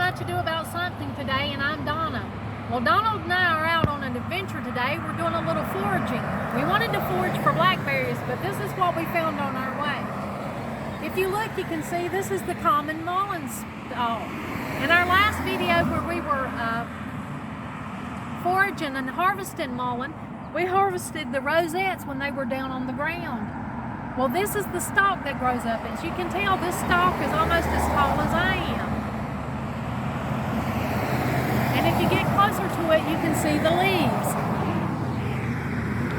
What to do about something today, and I'm Donna. Well, Donald and I are out on an adventure today. We're doing a little foraging. We wanted to forage for blackberries, but this is what we found on our way. If you look, you can see this is the common mullein stalk. In our last video where we were foraging and harvesting mullein, we harvested the rosettes when they were down on the ground. Well, this is the stalk that grows up. As you can tell, this stalk is almost as tall as I am. And if you get closer to it, you can see the leaves.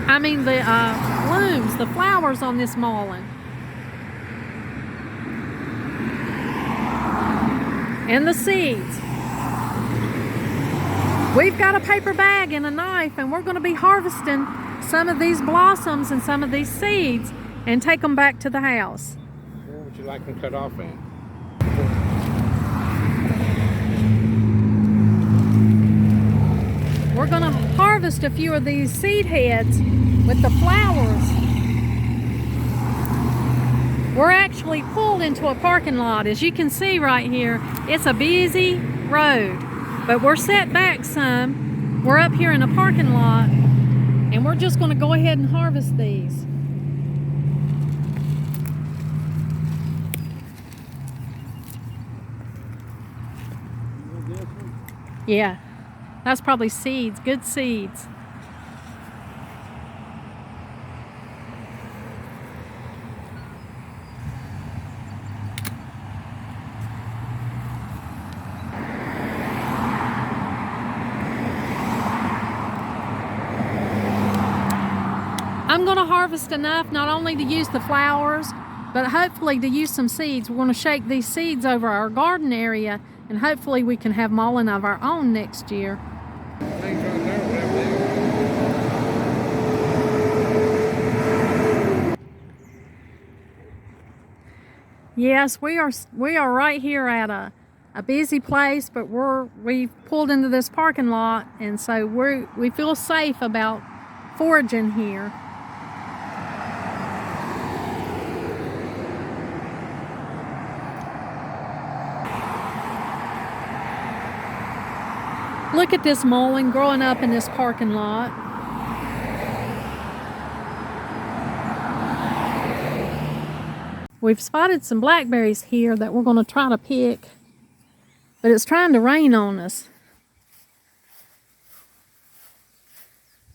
I mean the blooms, the flowers on this mullein. And the seeds. We've got a paper bag and a knife, and we're going to be harvesting some of these blossoms and some of these seeds and take them back to the house. Where would you like them cut off at? We're going to harvest a few of these seed heads with the flowers. We're actually pulled into a parking lot. As you can see right here, it's a busy road, but we're set back some. We're up here in a parking lot, and we're just going to go ahead and harvest these. Yeah, that's probably seeds, good seeds. I'm going to harvest enough not only to use the flowers, but hopefully to use some seeds. We're going to shake these seeds over our garden area, and hopefully we can have mullein of our own next year. Yes, we are right here at a busy place, but we've pulled into this parking lot, and so we feel safe about foraging here. Look at this mullein growing up in this parking lot. We've spotted some blackberries here that we're going to try to pick, but it's trying to rain on us.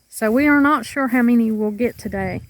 So we are not sure how many we'll get today.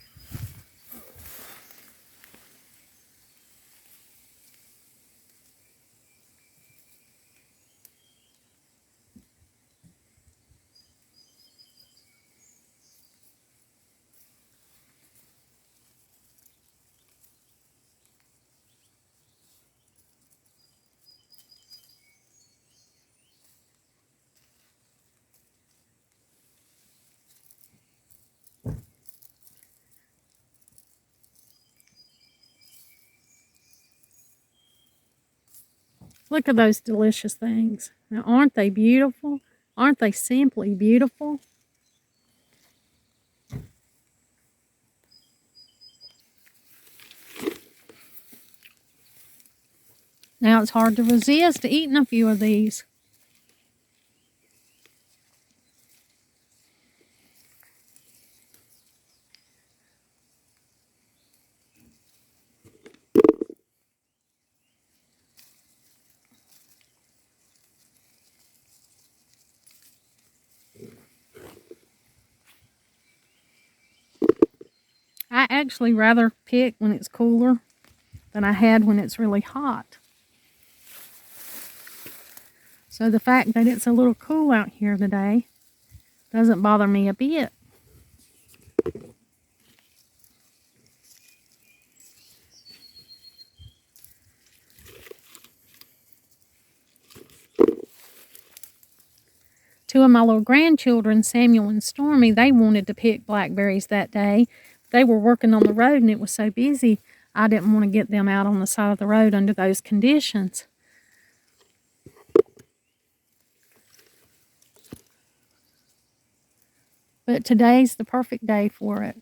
Look at those delicious things. Now, aren't they beautiful? Aren't they simply beautiful? Now it's hard to resist eating a few of these. I actually rather pick when it's cooler than I had when it's really hot. So the fact that it's a little cool out here today doesn't bother me a bit. Two of my little grandchildren, Samuel and Stormy, they wanted to pick blackberries that day. They were working on the road and it was so busy, I didn't want to get them out on the side of the road under those conditions. But today's the perfect day for it.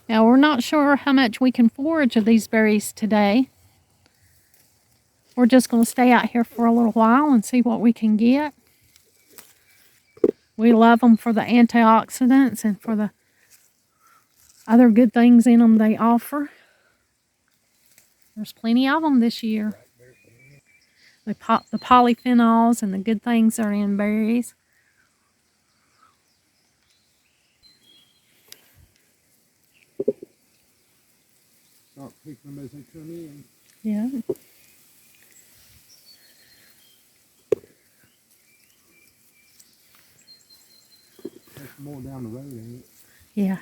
Now, we're not sure how much we can forage of these berries today. We're just going to stay out here for a little while and see what we can get. We love them for the antioxidants and for the other good things in them they offer. There's plenty of them this year. The polyphenols and the good things are in berries. Start picking them as they come in. Yeah. That's more down the road, ain't it? Yeah.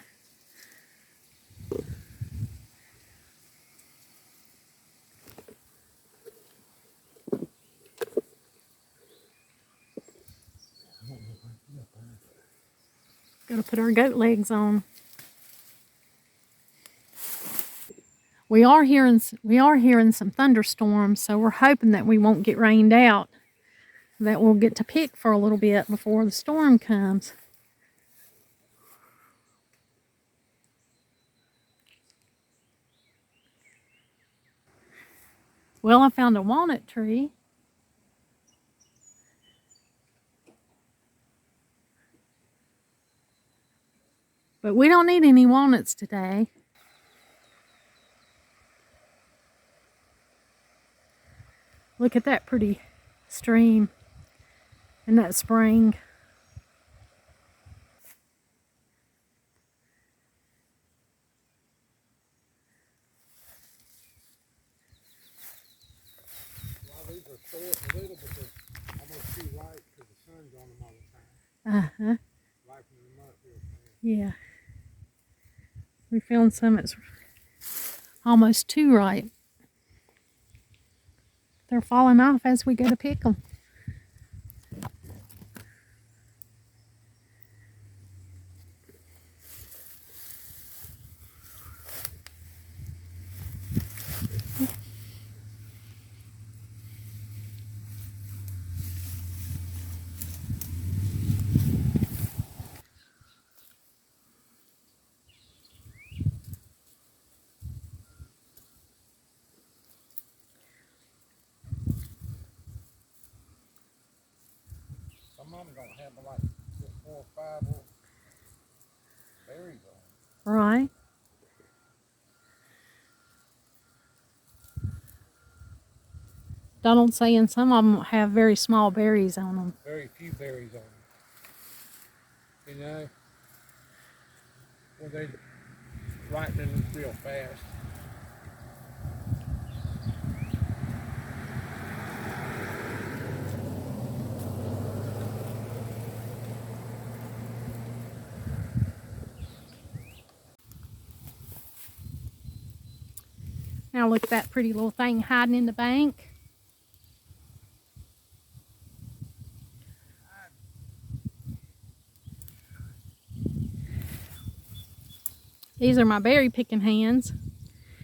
Gotta put our goat legs on. We are hearing some thunderstorms, so we're hoping that we won't get rained out. That we'll get to pick for a little bit before the storm comes. Well, I found a walnut tree. But we don't need any walnuts today. Look at that pretty stream and that spring. Well, these are short a little, but they're almost too light because the sun's on them all the time. Uh-huh. Lighting them up real fast. Yeah. We found some that's almost too ripe. They're falling off as we go to pick them. Some of them don't have like just 4 or 5 little berries on them. Right. Donald's saying some of them have very small berries on them. Very few berries on them. You know? Well, they ripening real fast. Now look at that pretty little thing hiding in the bank. These are my berry picking hands.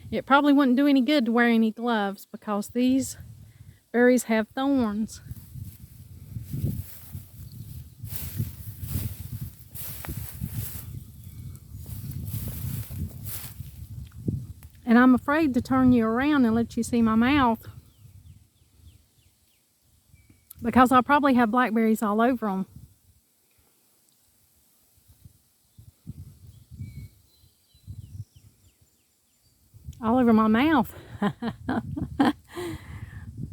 It probably wouldn't do any good to wear any gloves because these berries have thorns. And I'm afraid to turn you around and let you see my mouth because I'll probably have blackberries all over them. All over my mouth.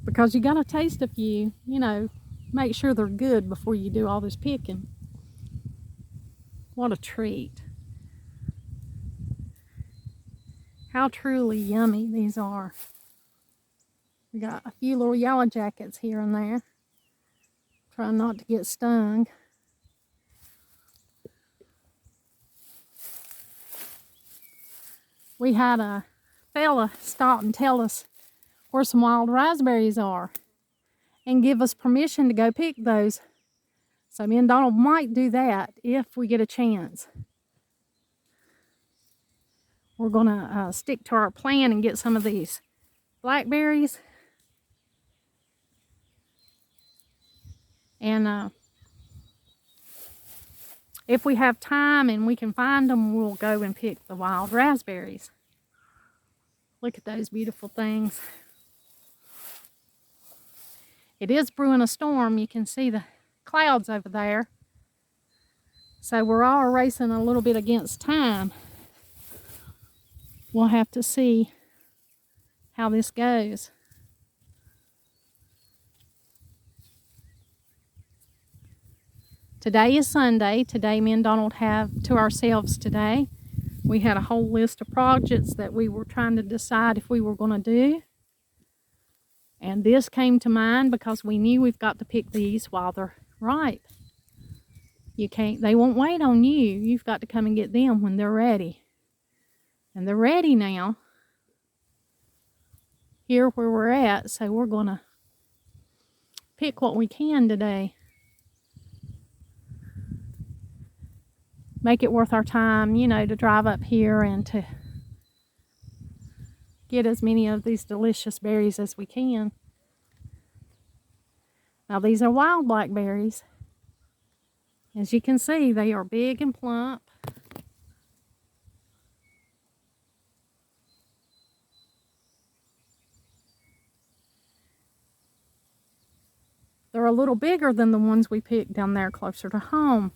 Because you gotta taste a few, you know, make sure they're good before you do all this picking. What a treat. How truly yummy these are. We got a few little yellow jackets here and there. Trying not to get stung. We had a fella stop and tell us where some wild raspberries are and give us permission to go pick those. So me and Donald might do that if we get a chance. We're gonna stick to our plan and get some of these blackberries. And if we have time and we can find them, we'll go and pick the wild raspberries. Look at those beautiful things. It is brewing a storm. You can see the clouds over there. So we're all racing a little bit against time. We'll have to see how this goes. Today is Sunday. Today me and Donald have to ourselves today. We had a whole list of projects that we were trying to decide if we were going to do. And this came to mind because we knew we've got to pick these while they're ripe. You can't, they won't wait on you. You've got to come and get them when they're ready. And they're ready now. Here where we're at, so we're going to pick what we can today. Make it worth our time, you know, to drive up here and to get as many of these delicious berries as we can. Now these are wild blackberries. As you can see, they are big and plump. They're a little bigger than the ones we picked down there closer to home.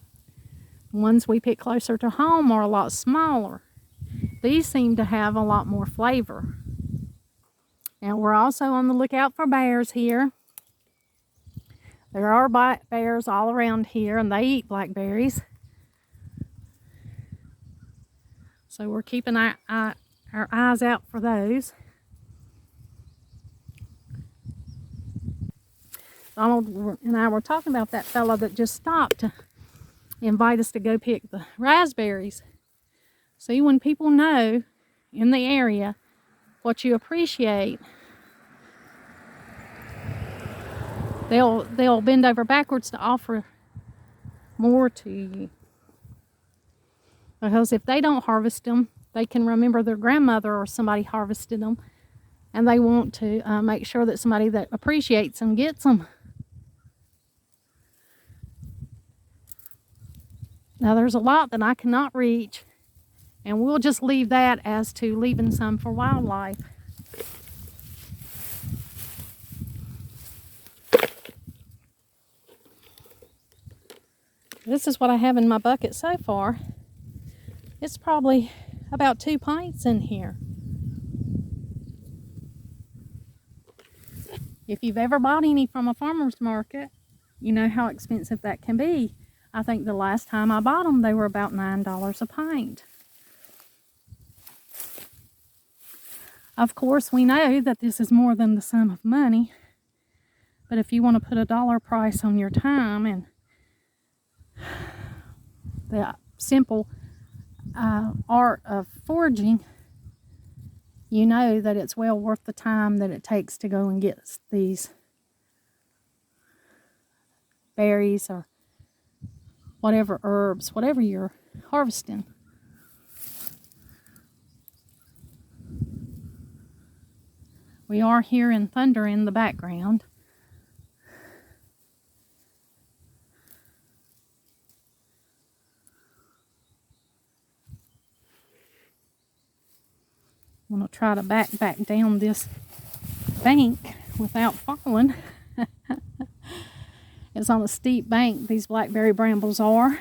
The ones we picked closer to home are a lot smaller. These seem to have a lot more flavor. Now we're also on the lookout for bears here. There are bears all around here and they eat blackberries. So we're keeping our eyes out for those. Donald and I were talking about that fella that just stopped to invite us to go pick the raspberries. See, when people know in the area what you appreciate, they'll bend over backwards to offer more to you. Because if they don't harvest them, they can remember their grandmother or somebody harvested them, and they want to make sure that somebody that appreciates them gets them. Now there's a lot that I cannot reach, and we'll just leave that as to leaving some for wildlife. This is what I have in my bucket so far. It's probably about 2 pints in here. If you've ever bought any from a farmer's market, you know how expensive that can be. I think the last time I bought them, they were about $9 a pint. Of course, we know that this is more than the sum of money, but if you want to put a dollar price on your time and the simple art of foraging, you know that it's well worth the time that it takes to go and get these berries or whatever herbs, whatever you're harvesting. We are hearing thunder in the background. I'm going to try to back down this bank without falling. It's on a steep bank, these blackberry brambles are.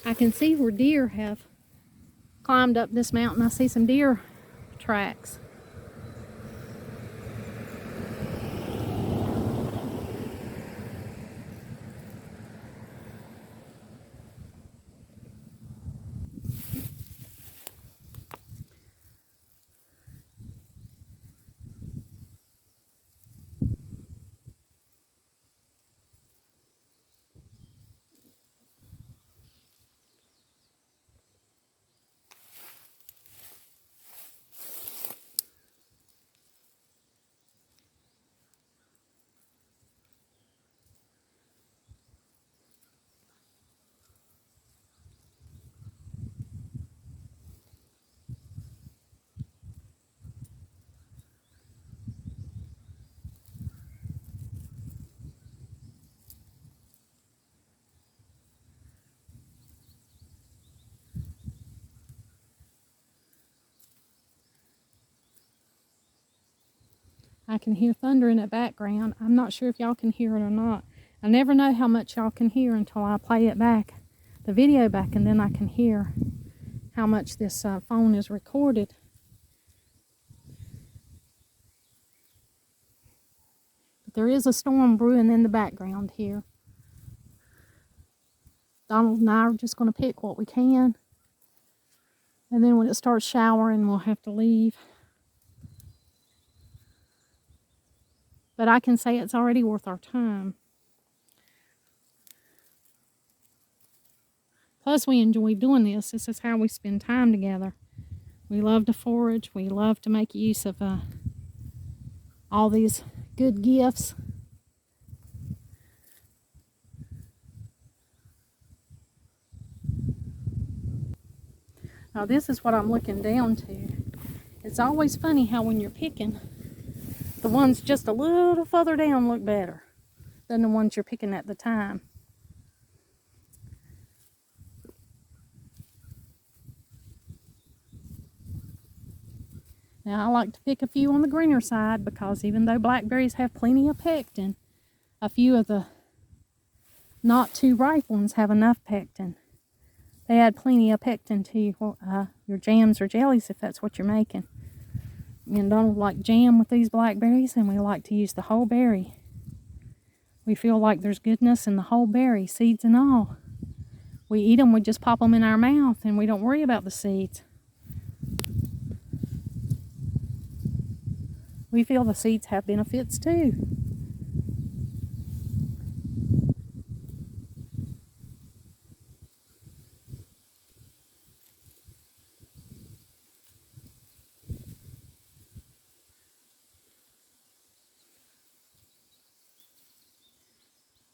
I can see where deer have climbed up this mountain. I see some deer tracks. I can hear thunder in the background. I'm not sure if y'all can hear it or not. I never know how much y'all can hear until I play it back, the video back, and then I can hear how much this phone is recorded. But there is a storm brewing in the background here. Donald and I are just going to pick what we can. And then when it starts showering, we'll have to leave. But I can say it's already worth our time. Plus, we enjoy doing this. This is how we spend time together. We love to forage. We love to make use of all these good gifts. Now, this is what I'm looking down to. It's always funny how when you're picking, the ones just a little further down look better than the ones you're picking at the time. Now, I like to pick a few on the greener side because even though blackberries have plenty of pectin, a few of the not too ripe ones have enough pectin. They add plenty of pectin to your jams or jellies if that's what you're making. Me and Donald like jam with these blackberries, and we like to use the whole berry. We feel like there's goodness in the whole berry, seeds and all. We eat them, we just pop them in our mouth, and we don't worry about the seeds. We feel the seeds have benefits too.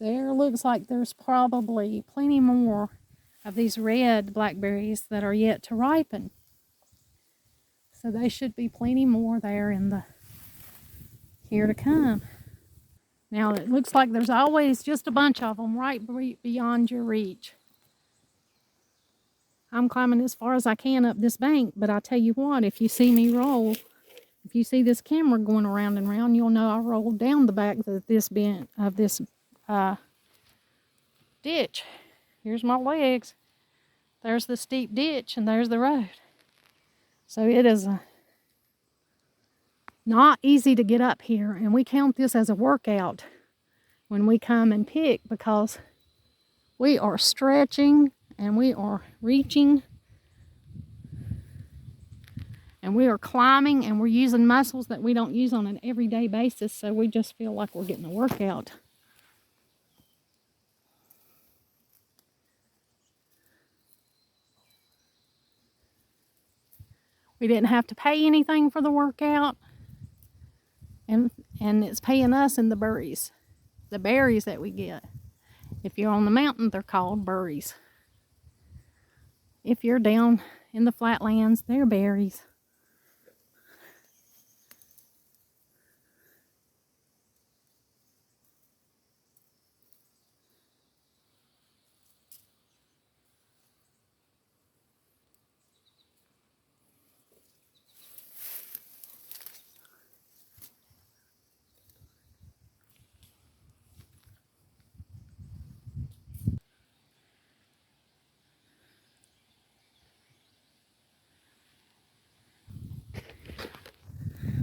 There looks like there's probably plenty more of these red blackberries that are yet to ripen. So they should be plenty more there in the here to come. Now it looks like there's always just a bunch of them right beyond your reach. I'm climbing as far as I can up this bank, but I tell you what, if you see me roll, if you see this camera going around and around, you'll know I rolled down the back of this ditch. Here's my legs. There's the steep ditch and there's the road. So it is not easy to get up here, and we count this as a workout when we come and pick because we are stretching and we are reaching and we are climbing and we're using muscles that we don't use on an everyday basis, so we just feel like we're getting a workout. We didn't have to pay anything for the workout, and it's paying us in the berries that we get. If you're on the mountain, they're called berries. If you're down in the flatlands, they're berries.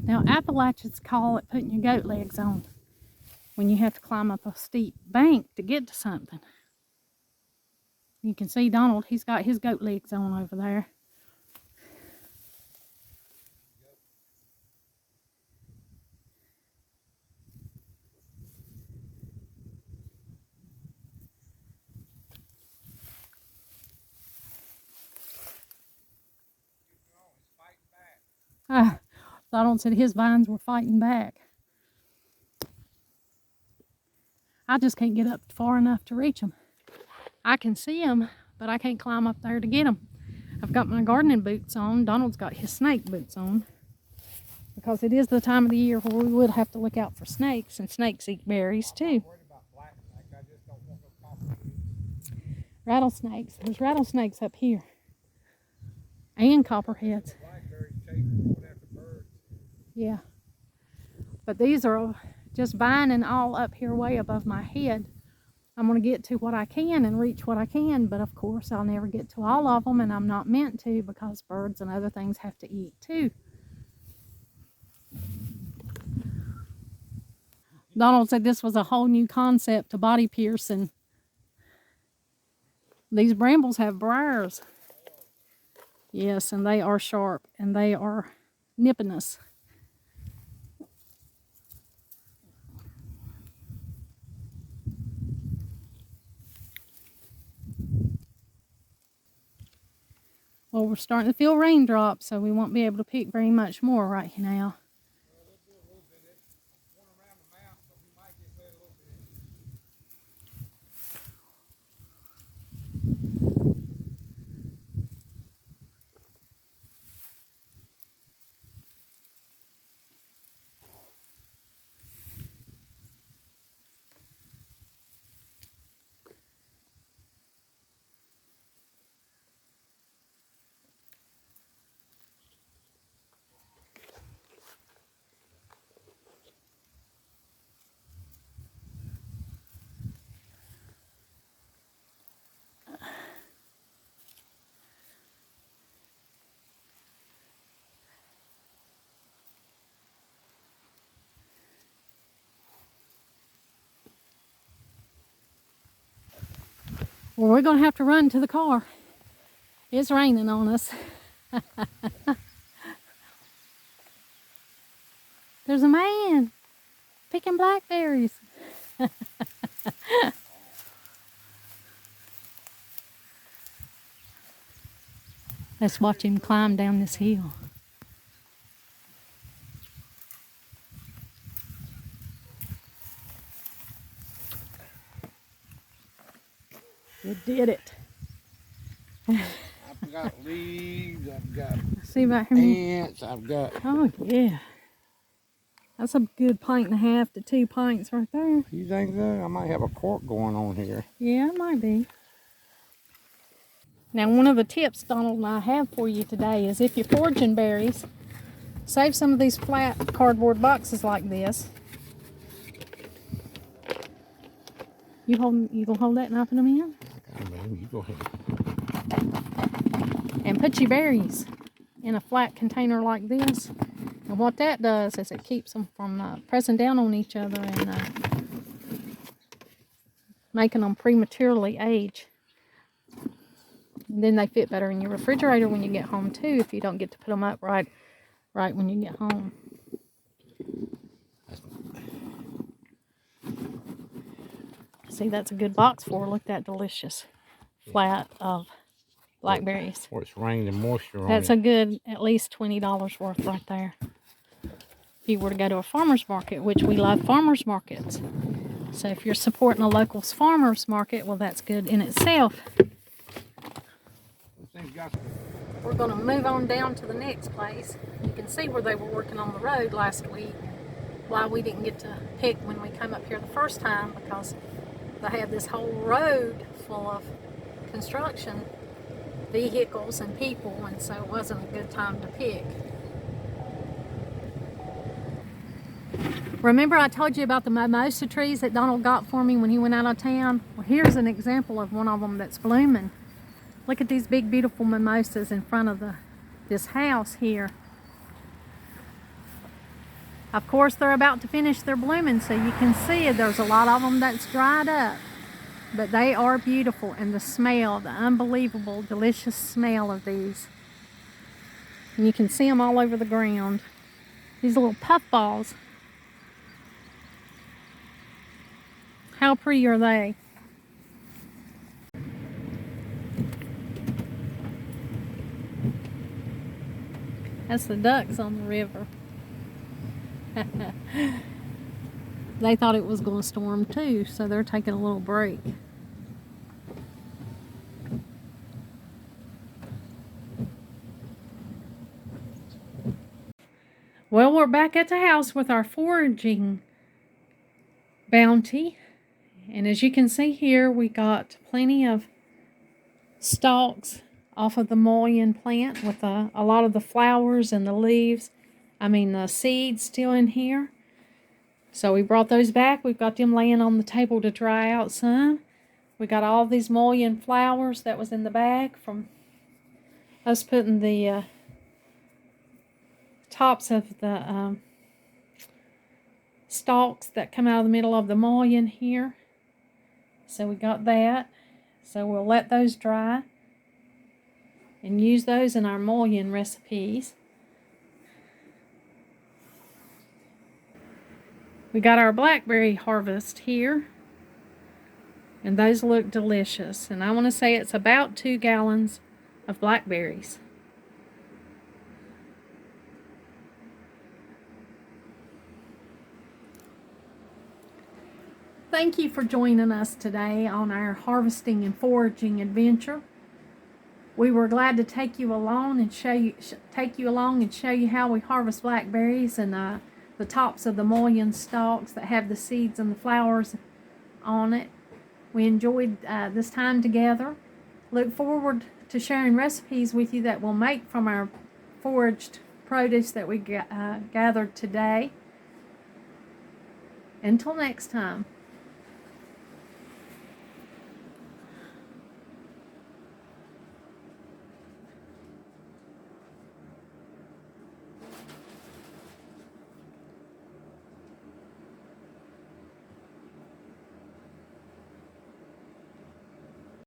Now, Appalachians call it putting your goat legs on when you have to climb up a steep bank to get to something. You can see Donald, he's got his goat legs on over there. Donald said his vines were fighting back. I just can't get up far enough to reach them. I can see them, but I can't climb up there to get them. I've got my gardening boots on. Donald's got his snake boots on because it is the time of the year where we would have to look out for snakes, and snakes eat berries too. Rattlesnakes. There's rattlesnakes up here. And copperheads. Yeah. But these are just vining all up here way above my head. I'm going to get to what I can and reach what I can, but of course I'll never get to all of them, and I'm not meant to because birds and other things have to eat too. Donald said this was a whole new concept to body piercing. These brambles have briars. Yes, and they are sharp, and they are nipping us. Well, we're starting to feel raindrops, so we won't be able to pick very much more right now. Well, we're going to have to run to the car. It's raining on us. There's a man picking blackberries. Let's watch him climb down this hill. You did it. I've got leaves, I've got See about here. ants, I've got... Oh, yeah. That's a good 1.5 to 2 pints right there. You think so? I might have a cork going on here. Yeah, it might be. Now, one of the tips Donald and I have for you today is if you're foraging berries, save some of these flat cardboard boxes like this. You gonna hold that and open them in? You go ahead. And put your berries in a flat container like this. And what that does is it keeps them from pressing down on each other and making them prematurely age. And then they fit better in your refrigerator when you get home too, if you don't get to put them up right when you get home. See, that's a good box for. Look, that delicious flat of blackberries. Or it's rained and moisture on it. That's a good at least $20 worth right there. If you were to go to a farmer's market, which we love farmer's markets. So if you're supporting a local farmer's market, well, that's good in itself. We're going to move on down to the next place. You can see where they were working on the road last week. Why we didn't get to pick when we came up here the first time, because they had this whole road full of construction vehicles and people, and so it wasn't a good time to pick. Remember I told you about the mimosa trees that Donald got for me when he went out of town? Well, here's an example of one of them that's blooming. Look at these big beautiful mimosas in front of this house here. Of course they're about to finish their blooming, so you can see there's a lot of them that's dried up. But they are beautiful, and the smell, the unbelievable, delicious smell of these. And you can see them all over the ground. These little puffballs. How pretty are they? That's the ducks on the river. They thought it was going to storm too, so they're taking a little break. Well, we're back at the house with our foraging bounty. And as you can see here, we got plenty of stalks off of the mullein plant with a lot of the flowers and the leaves. The seeds still in here. So we brought those back. We've got them laying on the table to dry out some. We got all these mullein flowers that was in the bag from us putting the tops of the stalks that come out of the middle of the mullein here. So we got that. So we'll let those dry and use those in our mullein recipes. We got our blackberry harvest here, and those look delicious. And I want to say it's about 2 gallons of blackberries. Thank you for joining us today on our harvesting and foraging adventure. We were glad to take you along and show you how we harvest blackberries and the tops of the mullein stalks that have the seeds and the flowers on it. We enjoyed this time together. Look forward to sharing recipes with you that we'll make from our foraged produce that we gathered today. Until next time.